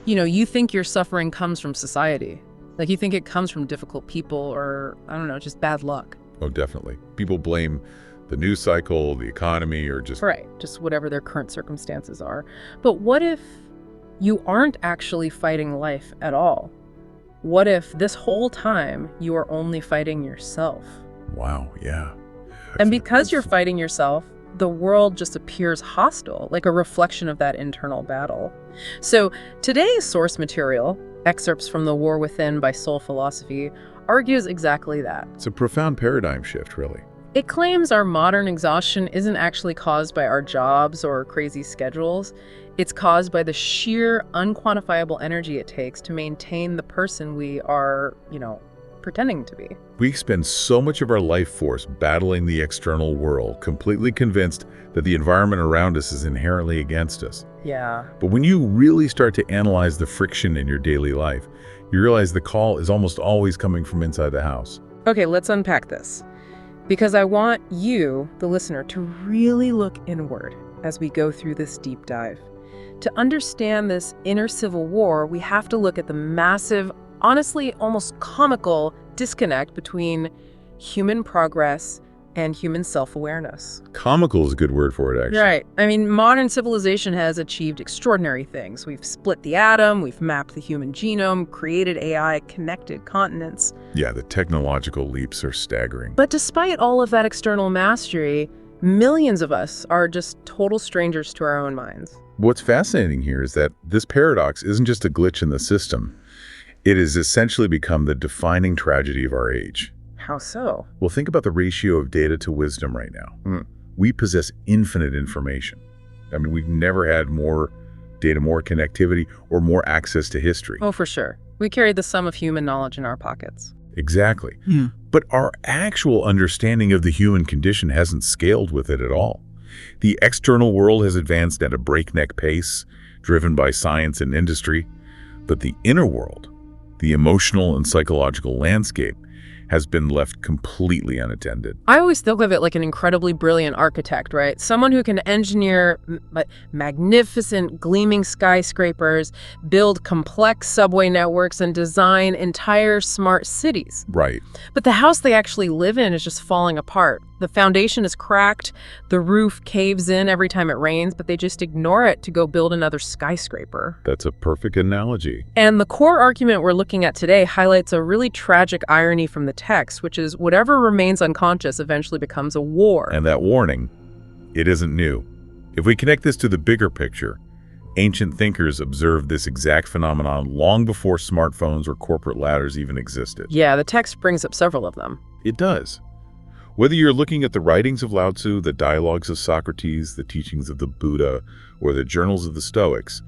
you think your suffering comes from society. Like, you think it comes from difficult people or, I don't know, just bad luck. Oh, definitely. People blame the news cycle, the economy, or just... Right, just whatever their current circumstances are. But what if you aren't actually fighting life at all? What if this whole time you are only fighting yourself? Wow, yeah. And because you're fighting yourself, the world just appears hostile, like a reflection of that internal battle. So today's source material, excerpts from The War Within by Soul Philosophy, argues exactly that. It's a profound paradigm shift, really. It claims our modern exhaustion isn't actually caused by our jobs or crazy schedules. It's caused by the sheer, unquantifiable energy it takes to maintain the person we are, pretending to be. We expend so much of our life force battling the external world, completely convinced that the environment around us is inherently against us. Yeah. But when you really start to analyze the friction in your daily life, you realize the call is almost always coming from inside the house. Okay, let's unpack this. Because I want you, the listener, to really look inward as we go through this deep dive. To understand this inner civil war, we have to look at the massive, honestly almost comical disconnect between human progress and human self-awareness. Comical is a good word for it, actually. Right. I mean, modern civilization has achieved extraordinary things. We've split the atom, we've mapped the human genome, created AI, connected continents. Yeah, the technological leaps are staggering. But despite all of that external mastery, millions of us are just total strangers to our own minds. What's fascinating here is that this paradox isn't just a glitch in the system. It has essentially become the defining tragedy of our age. How so? Well, think about the ratio of data to wisdom right now. We possess infinite information. I mean, we've never had more data, more connectivity, or more access to history. Oh, for sure. We carry the sum of human knowledge in our pockets. Exactly. But our actual understanding of the human condition hasn't scaled with it at all. The external world has advanced at a breakneck pace, driven by science and industry. But the inner world, the emotional and psychological landscape, has been left completely unattended. I always think of it like an incredibly brilliant architect, right? Someone who can engineer magnificent, gleaming skyscrapers, build complex subway networks, and design entire smart cities. Right. But the house they actually live in is just falling apart. The foundation is cracked, the roof caves in every time it rains, but they just ignore it to go build another skyscraper. That's a perfect analogy. And the core argument we're looking at today highlights a really tragic irony from the text, which is whatever remains unconscious eventually becomes a war. And that warning, it isn't new. If we connect this to the bigger picture, ancient thinkers observed this exact phenomenon long before smartphones or corporate ladders even existed. Yeah, the text brings up several of them. It does. Whether you're looking at the writings of Lao Tzu, the dialogues of Socrates, the teachings of the Buddha, or the journals of the Stoics,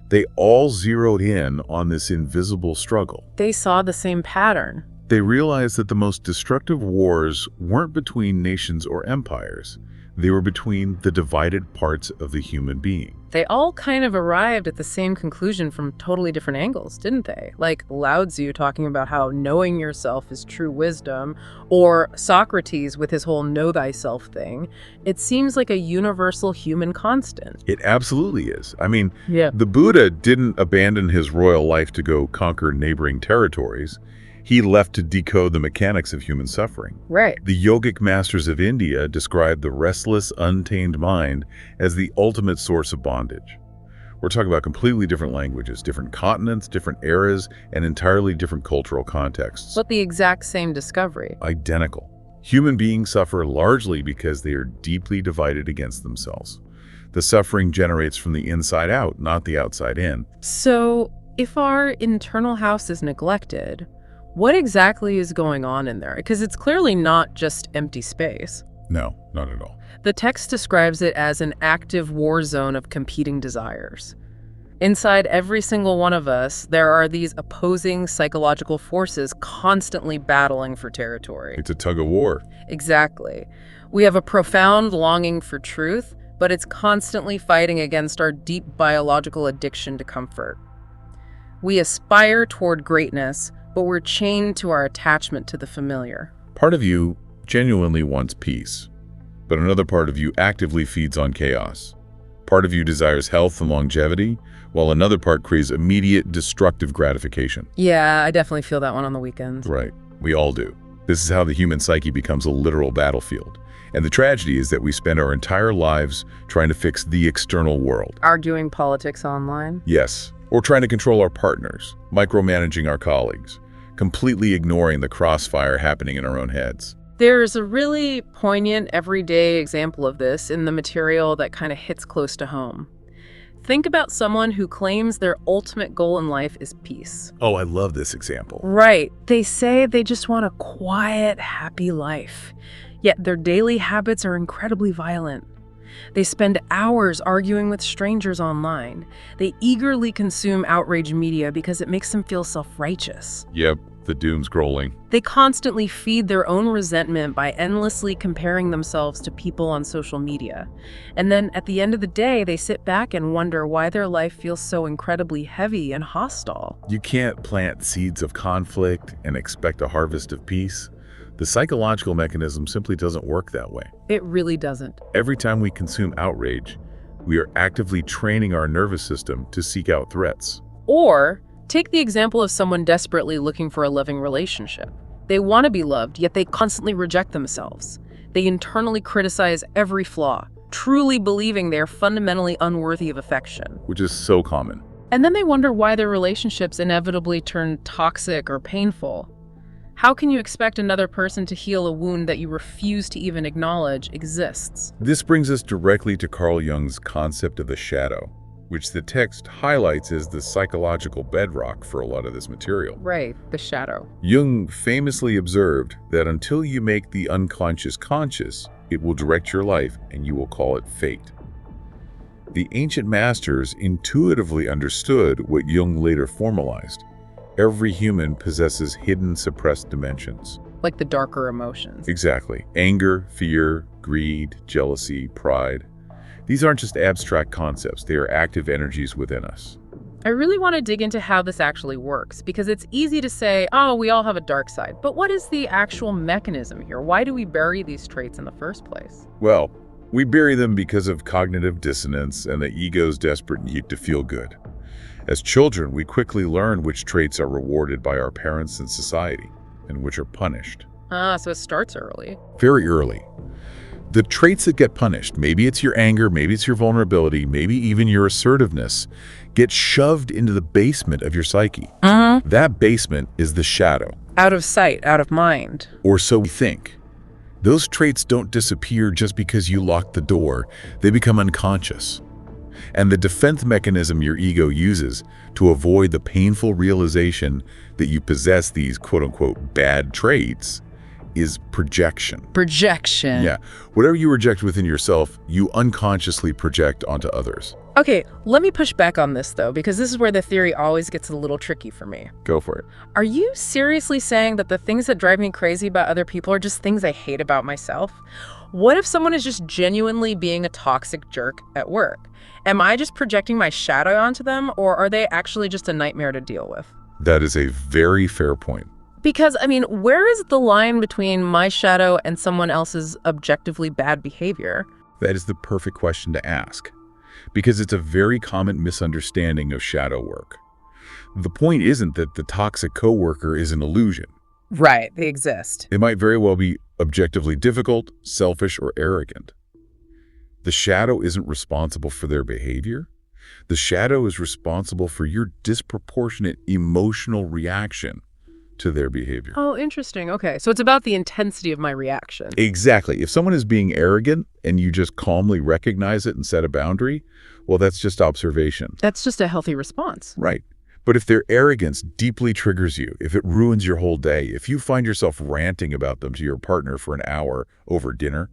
they all zeroed in on this invisible struggle. They saw the same pattern. They realized that the most destructive wars weren't between nations or empires. They were between the divided parts of the human being. They all kind of arrived at the same conclusion from totally different angles, didn't they? Like Lao Tzu talking about how knowing yourself is true wisdom, or Socrates with his whole know thyself thing. It seems like a universal human constant. It absolutely is. I mean, Yeah. the Buddha didn't abandon his royal life to go conquer neighboring territories. He left to decode the mechanics of human suffering. Right. The yogic masters of India described the restless, untamed mind as the ultimate source of bondage. We're talking about completely different languages, different continents, different eras, and entirely different cultural contexts. But the exact same discovery. Identical. Human beings suffer largely because they are deeply divided against themselves. The suffering generates from the inside out, not the outside in. So if our internal house is neglected, what exactly is going on in there? Because it's clearly not just empty space. No, not at all. The text describes it as an active war zone of competing desires. Inside every single one of us, there are these opposing psychological forces constantly battling for territory. It's a tug of war. Exactly. We have a profound longing for truth, but it's constantly fighting against our deep biological addiction to comfort. We aspire toward greatness, but we're chained to our attachment to the familiar. Part of you genuinely wants peace, but another part of you actively feeds on chaos. Part of you desires health and longevity, while another part craves immediate destructive gratification. Yeah, I definitely feel that one on the weekend. Right. We all do. This is how the human psyche becomes a literal battlefield. And the tragedy is that we spend our entire lives trying to fix the external world. Arguing politics online? Yes. Or trying to control our partners, micromanaging our colleagues, completely ignoring the crossfire happening in our own heads. There's a really poignant everyday example of this in the material that kind of hits close to home. Think about someone who claims their ultimate goal in life is peace. Oh, I love this example. Right. They say they just want a quiet, happy life. Yet their daily habits are incredibly violent. They spend hours arguing with strangers online. They eagerly consume outrage media because it makes them feel self-righteous. Yep, the doom scrolling. They constantly feed their own resentment by endlessly comparing themselves to people on social media. And then at the end of the day, they sit back and wonder why their life feels so incredibly heavy and hostile. You can't plant seeds of conflict and expect a harvest of peace. The psychological mechanism simply doesn't work that way. It really doesn't. Every time we consume outrage, we are actively training our nervous system to seek out threats. Or take the example of someone desperately looking for a loving relationship. They want to be loved, yet they constantly reject themselves. They internally criticize every flaw, truly believing they are fundamentally unworthy of affection. Which is so common. And then they wonder why their relationships inevitably turn toxic or painful. How can you expect another person to heal a wound that you refuse to even acknowledge exists? This brings us directly to Carl Jung's concept of the shadow, which the text highlights as the psychological bedrock for a lot of this material. Right, the shadow. Jung famously observed that until you make the unconscious conscious, it will direct your life and you will call it fate. The ancient masters intuitively understood what Jung later formalized. Every human possesses hidden, suppressed dimensions. Like the darker emotions. Exactly. Anger, fear, greed, jealousy, pride. These aren't just abstract concepts. They are active energies within us. I really want to dig into how this actually works, because it's easy to say, oh, we all have a dark side. But what is the actual mechanism here? Why do we bury these traits in the first place? Well, we bury them because of cognitive dissonance and the ego's desperate need to feel good. As children, we quickly learn which traits are rewarded by our parents and society, and which are punished. So it starts early. Very early. The traits that get punished, maybe it's your anger, maybe it's your vulnerability, maybe even your assertiveness, get shoved into the basement of your psyche. That basement is the shadow. Out of sight, out of mind. Or so we think. Those traits don't disappear just because you lock the door. They become unconscious. And the defense mechanism your ego uses to avoid the painful realization that you possess these quote-unquote bad traits is projection. Projection. Yeah. Whatever you reject within yourself, you unconsciously project onto others. Okay, let me push back on this, though, because this is where the theory always gets a little tricky for me. Go for it. Are you seriously saying that the things that drive me crazy about other people are just things I hate about myself? What if someone is just genuinely being a toxic jerk at work? Am I just projecting my shadow onto them, or are they actually just a nightmare to deal with? That is a very fair point. Because, I mean, where is the line between my shadow and someone else's objectively bad behavior? That is the perfect question to ask, because it's a very common misunderstanding of shadow work. The point isn't that the toxic coworker is an illusion. Right, they exist. They might very well be objectively difficult, selfish, or arrogant. The shadow isn't responsible for their behavior. The shadow is responsible for your disproportionate emotional reaction to their behavior. Oh, interesting. Okay, so it's about the intensity of my reaction. Exactly. If someone is being arrogant and you just calmly recognize it and set a boundary, well, that's just observation. That's just a healthy response. Right. But if their arrogance deeply triggers you, if it ruins your whole day, if you find yourself ranting about them to your partner for an hour over dinner,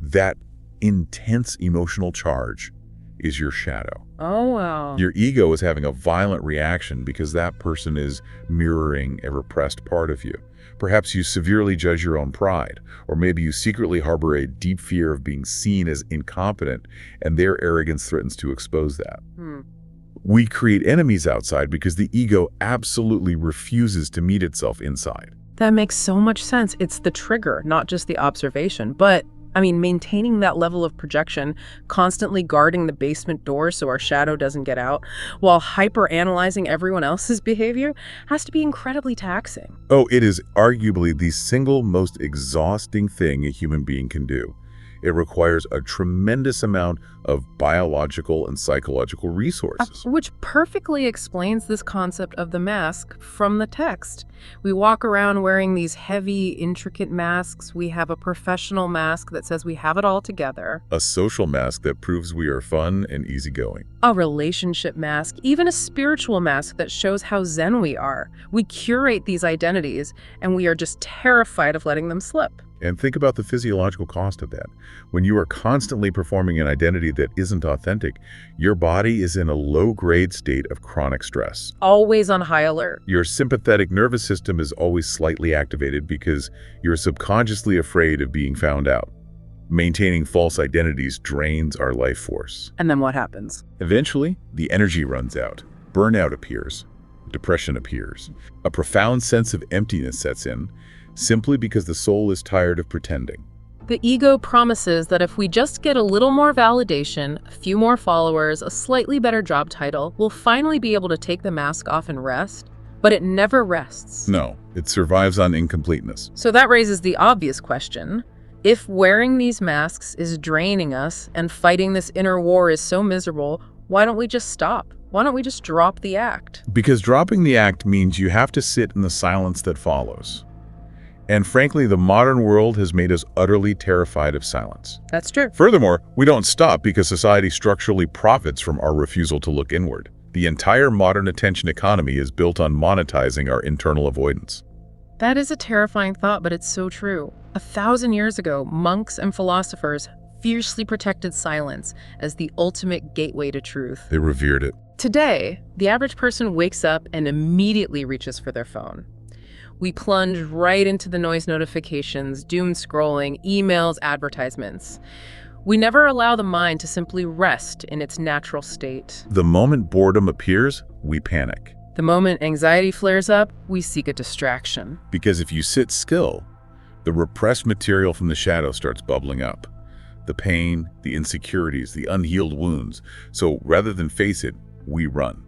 that intense emotional charge is your shadow. Oh, wow. Your ego is having a violent reaction because that person is mirroring a repressed part of you. Perhaps you severely judge your own pride, or maybe you secretly harbor a deep fear of being seen as incompetent, and their arrogance threatens to expose that. We create enemies outside because the ego absolutely refuses to meet itself inside. That makes so much sense. It's the trigger, not just the observation. But I mean, maintaining that level of projection, constantly guarding the basement door so our shadow doesn't get out, while hyper-analyzing everyone else's behavior, has to be incredibly taxing. Oh, it is arguably the single most exhausting thing a human being can do. It requires a tremendous amount of biological and psychological resources. Which perfectly explains this concept of the mask from the text. We walk around wearing these heavy, intricate masks. We have a professional mask that says we have it all together. A social mask that proves we are fun and easygoing. A relationship mask, even a spiritual mask that shows how zen we are. We curate these identities, and we are just terrified of letting them slip. And think about the physiological cost of that. When you are constantly performing an identity that isn't authentic, your body is in a low-grade state of chronic stress. Always on high alert. Your sympathetic nervous system is always slightly activated because you're subconsciously afraid of being found out. Maintaining false identities drains our life force. And then what happens? Eventually, the energy runs out. Burnout appears. Depression appears. A profound sense of emptiness sets in, simply because the soul is tired of pretending. The ego promises that if we just get a little more validation, a few more followers, a slightly better job title, we'll finally be able to take the mask off and rest. But it never rests. No, it survives on incompleteness. So that raises the obvious question. If wearing these masks is draining us and fighting this inner war is so miserable, why don't we just stop? Why don't we just drop the act? Because dropping the act means you have to sit in the silence that follows. And frankly, the modern world has made us utterly terrified of silence. That's true. Furthermore, we don't stop because society structurally profits from our refusal to look inward. The entire modern attention economy is built on monetizing our internal avoidance. That is a terrifying thought, but it's so true. 1,000 years ago, monks and philosophers fiercely protected silence as the ultimate gateway to truth. They revered it. Today, the average person wakes up and immediately reaches for their phone. We plunge right into the noise notifications, doom scrolling, emails, advertisements. We never allow the mind to simply rest in its natural state. The moment boredom appears, we panic. The moment anxiety flares up, we seek a distraction. Because if you sit still, the repressed material from the shadow starts bubbling up. The pain, the insecurities, the unhealed wounds. So rather than face it, we run.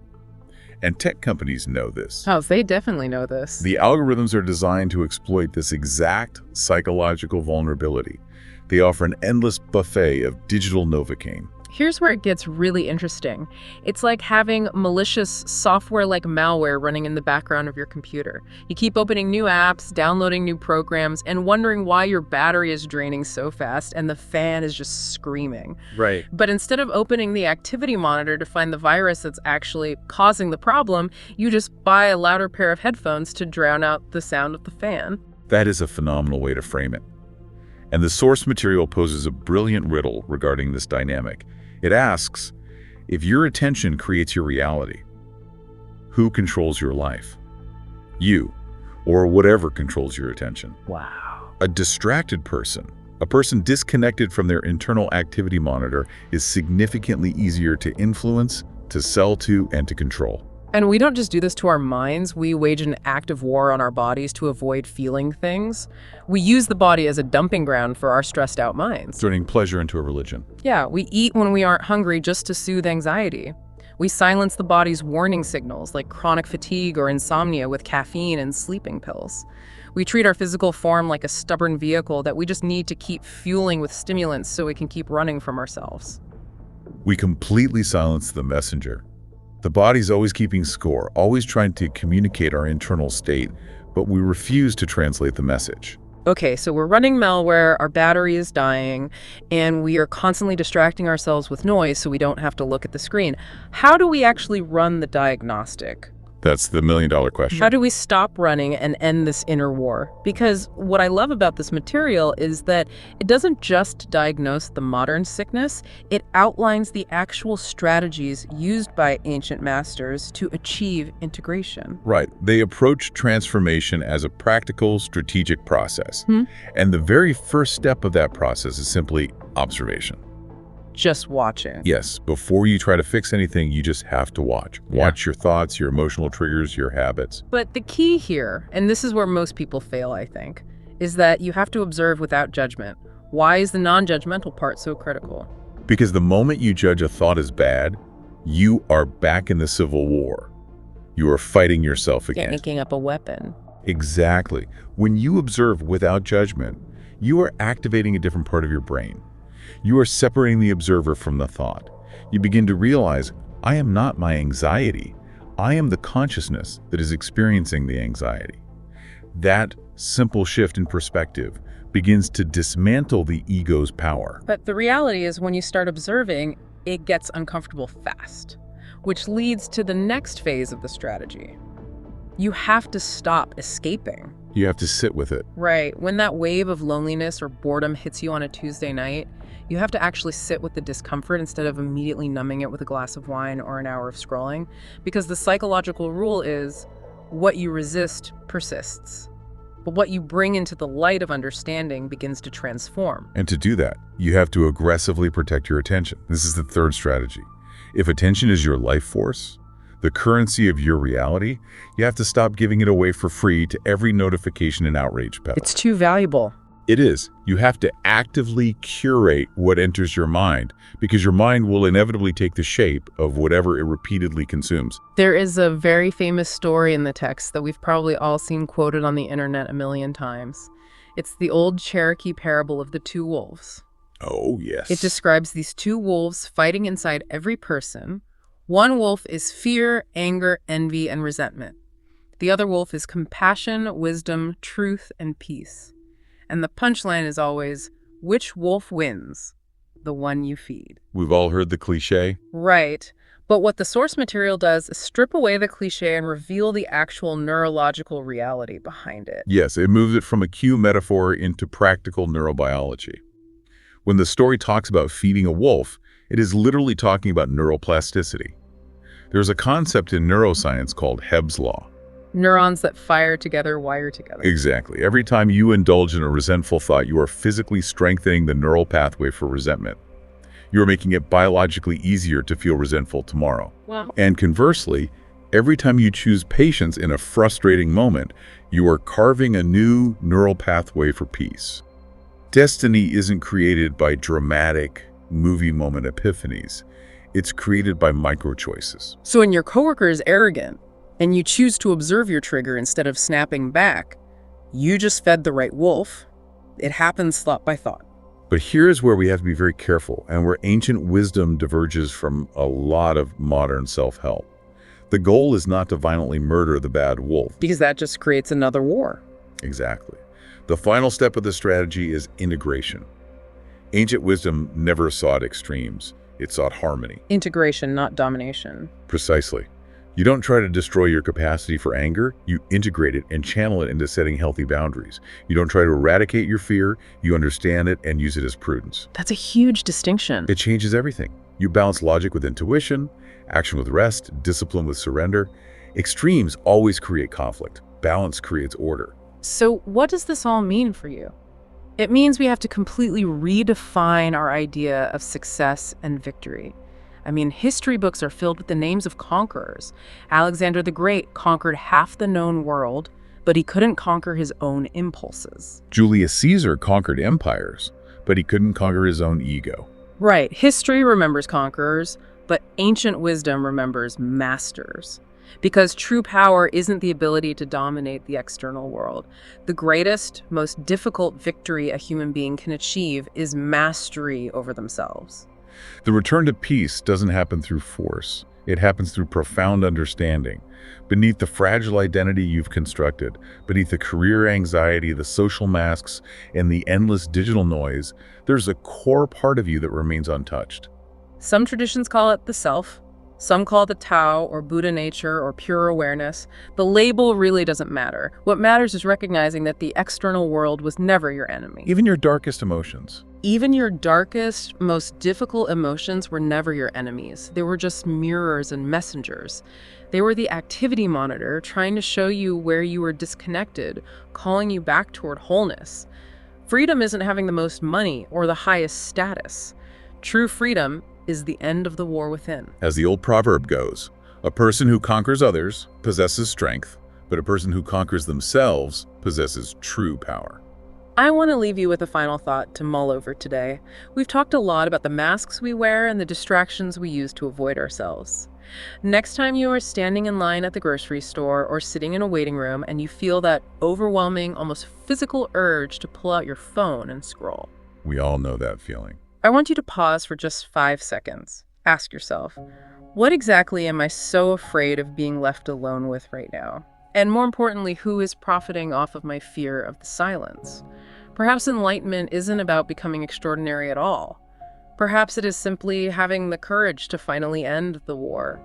And tech companies know this. Oh, they definitely know this. The algorithms are designed to exploit this exact psychological vulnerability. They offer an endless buffet of digital Novocaine. Here's where it gets really interesting. It's like having malicious software like malware running in the background of your computer. You keep opening new apps, downloading new programs, and wondering why your battery is draining so fast and the fan is just screaming. Right. But instead of opening the activity monitor to find the virus that's actually causing the problem, you just buy a louder pair of headphones to drown out the sound of the fan. That is a phenomenal way to frame it. And the source material poses a brilliant riddle regarding this dynamic. It asks, if your attention creates your reality, who controls your life? You, or whatever controls your attention. Wow. A distracted person, a person disconnected from their internal activity monitor, is significantly easier to influence, to sell to, and to control. And we don't just do this to our minds. We wage an active war on our bodies to avoid feeling things. We use the body as a dumping ground for our stressed out minds. Turning pleasure into a religion. Yeah, we eat when we aren't hungry just to soothe anxiety. We silence the body's warning signals like chronic fatigue or insomnia with caffeine and sleeping pills. We treat our physical form like a stubborn vehicle that we just need to keep fueling with stimulants so we can keep running from ourselves. We completely silence the messenger. The body's always keeping score, always trying to communicate our internal state, but we refuse to translate the message. Okay, so we're running malware, our battery is dying, and we are constantly distracting ourselves with noise so we don't have to look at the screen. How do we actually run the diagnostic? That's the million-dollar question. How do we stop running and end this inner war? Because what I love about this material is that it doesn't just diagnose the modern sickness, it outlines the actual strategies used by ancient masters to achieve integration. Right. They approach transformation as a practical, strategic process. And the very first step of that process is simply observation. Just watching. Yes, before you try to fix anything, you just have to watch. Watch your thoughts, your emotional triggers, your habits. But the key here, and this is where most people fail, I think, is that you have to observe without judgment. Why is the non-judgmental part so critical? Because the moment you judge a thought as bad, you are back in the Civil War. You are fighting yourself again. Making up a weapon. Exactly. When you observe without judgment, you are activating a different part of your brain. You are separating the observer from the thought. You begin to realize, I am not my anxiety. I am the consciousness that is experiencing the anxiety. That simple shift in perspective begins to dismantle the ego's power. But the reality is when you start observing, it gets uncomfortable fast, which leads to the next phase of the strategy. You have to stop escaping. You have to sit with it. Right. When that wave of loneliness or boredom hits you on a Tuesday night, you have to actually sit with the discomfort instead of immediately numbing it with a glass of wine or an hour of scrolling. Because the psychological rule is what you resist persists. But what you bring into the light of understanding begins to transform. And to do that, you have to aggressively protect your attention. This is the third strategy. If attention is your life force, the currency of your reality, you have to stop giving it away for free to every notification and outrage peddle. It's too valuable. It is. You have to actively curate what enters your mind, because your mind will inevitably take the shape of whatever it repeatedly consumes. There is a very famous story in the text that we've probably all seen quoted on the internet a million times. It's the old Cherokee parable of the two wolves. Oh, yes. It describes these two wolves fighting inside every person. One wolf is fear, anger, envy, and resentment. The other wolf is compassion, wisdom, truth, and peace. And the punchline is always, which wolf wins? The one you feed. We've all heard the cliche. Right. But what the source material does is strip away the cliche and reveal the actual neurological reality behind it. Yes, it moves it from a cue metaphor into practical neurobiology. When the story talks about feeding a wolf, it is literally talking about neuroplasticity. There's a concept in neuroscience called Hebb's law. Neurons that fire together wire together. Exactly. Every time you indulge in a resentful thought, you are physically strengthening the neural pathway for resentment. You are making it biologically easier to feel resentful tomorrow. Wow. And conversely, every time you choose patience in a frustrating moment, you are carving a new neural pathway for peace. Destiny isn't created by dramatic, movie moment epiphanies. It's created by micro-choices. So when your coworker is arrogant, and you choose to observe your trigger instead of snapping back, you just fed the right wolf. It happens thought by thought. But here's where we have to be very careful, and where ancient wisdom diverges from a lot of modern self-help. The goal is not to violently murder the bad wolf. Because that just creates another war. Exactly. The final step of the strategy is integration. Ancient wisdom never sought extremes. It sought harmony. Integration, not domination. Precisely. You don't try to destroy your capacity for anger, you integrate it and channel it into setting healthy boundaries. You don't try to eradicate your fear, you understand it and use it as prudence. That's a huge distinction. It changes everything. You balance logic with intuition, action with rest, discipline with surrender. Extremes always create conflict. Balance creates order. So what does this all mean for you? It means we have to completely redefine our idea of success and victory. I mean, history books are filled with the names of conquerors. Alexander the Great conquered half the known world, but he couldn't conquer his own impulses. Julius Caesar conquered empires, but he couldn't conquer his own ego. Right. History remembers conquerors, but ancient wisdom remembers masters. Because true power isn't the ability to dominate the external world. The greatest, most difficult victory a human being can achieve is mastery over themselves. The return to peace doesn't happen through force. It happens through profound understanding. Beneath the fragile identity you've constructed, beneath the career anxiety, the social masks, and the endless digital noise, there's a core part of you that remains untouched. Some traditions call it the self. Some call it the Tao or Buddha nature or pure awareness. The label really doesn't matter. What matters is recognizing that the external world was never your enemy. Even your darkest emotions. Even your darkest, most difficult emotions were never your enemies. They were just mirrors and messengers. They were the activity monitor trying to show you where you were disconnected, calling you back toward wholeness. Freedom isn't having the most money or the highest status. True freedom is the end of the war within. As the old proverb goes, a person who conquers others possesses strength, but a person who conquers themselves possesses true power. I want to leave you with a final thought to mull over today. We've talked a lot about the masks we wear and the distractions we use to avoid ourselves. Next time you are standing in line at the grocery store or sitting in a waiting room and you feel that overwhelming, almost physical urge to pull out your phone and scroll, We all know that feeling. I want you to pause for just 5 seconds. Ask yourself, what exactly am I so afraid of being left alone with right now? And more importantly, who is profiting off of my fear of the silence? Perhaps enlightenment isn't about becoming extraordinary at all. Perhaps it is simply having the courage to finally end the war.